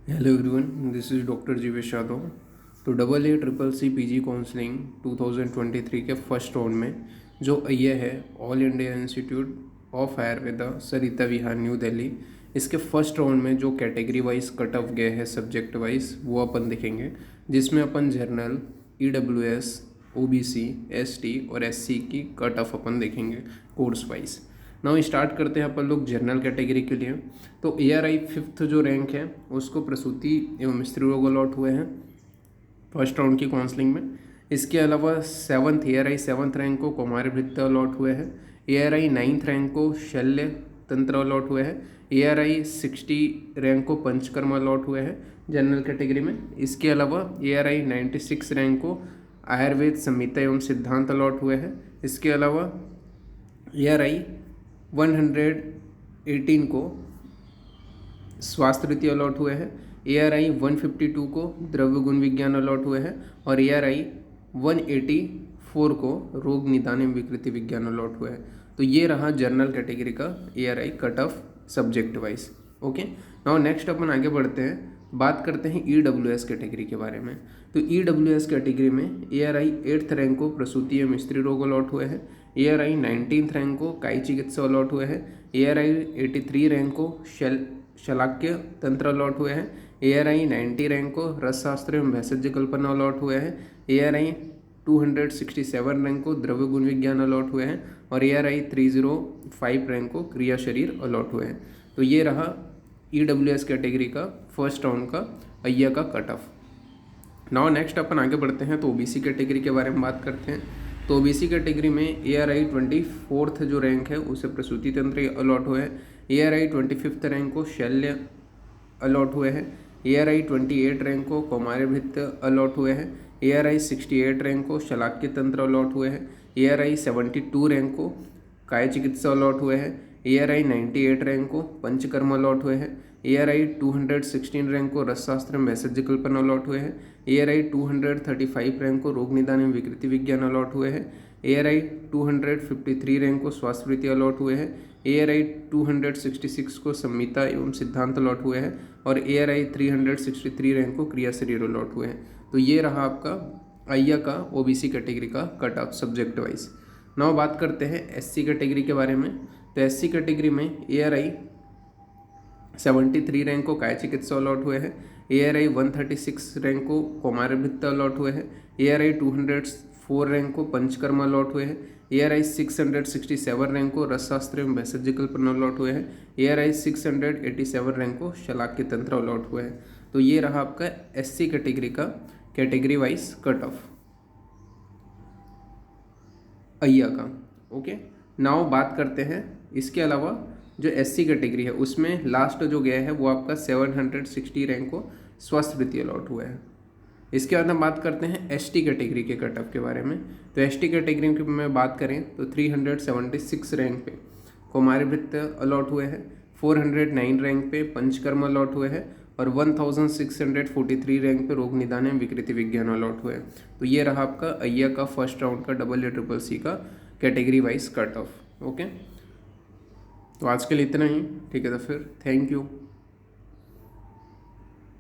Hello everyone, this is doctor Jeevesh Yadav. तो double A triple C PG counselling 2023 के first round में जो ये है all India institute of Ayurveda Sarita Vihar New Delhi, इसके फर्स्ट राउंड में जो कैटेगरी वाइज कट ऑफ गए हैं सब्जेक्ट वाइज वो अपन देखेंगे, जिसमें अपन जर्नल, ईडब्ल्यूएस, ओबीसी, एसटी और एससी की कट ऑफ अपन देखेंगे कोर्स वाइज। नाउ स्टार्ट करते हैं अपन लोग जनरल कैटेगरी के लिए। तो एआरआई फिफ्थ जो रैंक है उसको प्रसूति एवं स्त्री रोग अलॉट हुए हैं फर्स्ट राउंड की काउंसलिंग में। इसके अलावा एआरआई सेवन्थ रैंक को कौमार्य भृत्य अलॉट हुए हैं। एआरआई नाइन्थ रैंक को शल्य तंत्र अलॉट हुए हैं। एआरआई 60 रैंक को पंचकर्म अलॉट हुए हैं जनरल कैटेगरी में। इसके अलावा एआरआई 96 रैंक को आयुर्वेद संहिता एवं सिद्धांत अलॉट हुए हैं। इसके अलावा एआरआई 118 को स्वास्थ्य रीति अलॉट हुए हैं। एआरआई 152 को द्रव्य गुण विज्ञान अलॉट हुए हैं और एआरआई 184 को रोग निदान एवं विकृति विज्ञान अलॉट हुए हैं। तो ये रहा जनरल कैटेगरी का ARI cut off subject wise. Okay, now next अपन आगे बढ़ते हैं, बात करते हैं ईडब्ल्यूएस कैटेगरी के बारे में। तो ईडब्ल्यूएस कैटेगरी में एआरआई 8th रैंक को प्रसूति एवं स्त्री रोग अलॉट हुए हैं। एआरआई 19th रैंक को काई चिकित्सा अलॉट हुए हैं। एआरआई 83 रैंक को शलाक्य तंत्र अलॉट हुए हैं। एआरआई 90 रैंक को रसशास्त्र एवं भेषज कल्पना अलॉट हुए हैं। एआरआई 267 रैंक को द्रव्य गुण विज्ञान अलॉट हुए हैं और एआरआई 305 रैंक को क्रिया शरीर अलॉट हुए हैं। तो ये रहा ईडब्ल्यूएस कैटेगरी का फर्स्ट राउंड का अय्या का कट ऑफ। नाउ नेक्स्ट अपन आगे बढ़ते हैं तो ओबीसी कैटेगरी के बारे में बात करते हैं। तो ओबीसी कैटेगरी में एआरआई 24th जो रैंक है उसे प्रसूति तंत्र अलॉट हुए हैं। एआरआई 25th रैंक को शल्य अलॉट हुए हैं। एआरआई 28 रैंक को कौमार्य भृत्य अलॉट हुए हैं। एआरआई 68 रैंक को शलाक्य तंत्र अलॉट हुए हैं। एआरआई 72 रैंक को काय चिकित्सा अलॉट हुए हैं। एआरआई 98 रैंक को पंचकर्म अलॉट हुए हैं। एआरआई 216 रैंक को रसशास्त्र में भेषज कल्पना अलॉट हुए हैं। एआरआई 235 रैंक को रोग निदान एवं विकृति विज्ञान अलॉट हुए हैं। एआरआई 253 रैंक को स्वास्थ्य वृत्ति अलॉट हुए हैं। एआरआई 266 को संहिता एवं सिद्धांत अलॉट हुए हैं और एआरआई 363 रैंक को क्रिया शरीर अलॉट हुए हैं। तो ये रहा आपका अय्या का ओबीसी कैटेगरी का cut off subject wise. Now बात करते हैं एससी कैटेगरी के बारे में। तो एससी कैटेगरी में एआरआई 73 रैंक को काय चिकित्सा अलॉट हुए हैं। एआरआई 136 रैंक को कौमार्य भृत्य अलॉट हुए हैं। एआरआई 204 रैंक को पंचकर्म अलॉट हुए हैं। एआरआई 667 रैंक को रसशास्त्र एवं भेषज कल्पना अलॉट हुए हैं। एआरआई 687 रैंक को शलाक्य तंत्र अलॉट हुए हैं। तो ये रहा आपका एससी कैटेगरी का कैटेगरी वाइज कट ऑफ अय्या का। ओके, नाउ बात करते हैं इसके अलावा जो एससी कैटेगरी है उसमें लास्ट जो गया है वो आपका 760 रैंक को स्वास्थ्य वृत्ति अलॉट हुआ है। इसके बाद हम बात करते हैं एसटी कैटेगरी के कट ऑफ के बारे में। तो एसटी कैटेगरी की मैं बात करें तो 376 रैंक पे कौमार्य भृत्य अलॉट हुए हैं। 409 रैंक पे पंचकर्म अलॉट हुए हैं और 1643 रैंक पे रोग निदान एवं विकृति विज्ञान अलॉट हुए हैं। तो ये रहा आपका अय्या का फर्स्ट राउंड का डबल ए ट्रिपल सी का category wise cut off. Okay, तो आज के लिए इतना ही। ठीक है, तो फिर थैंक यू।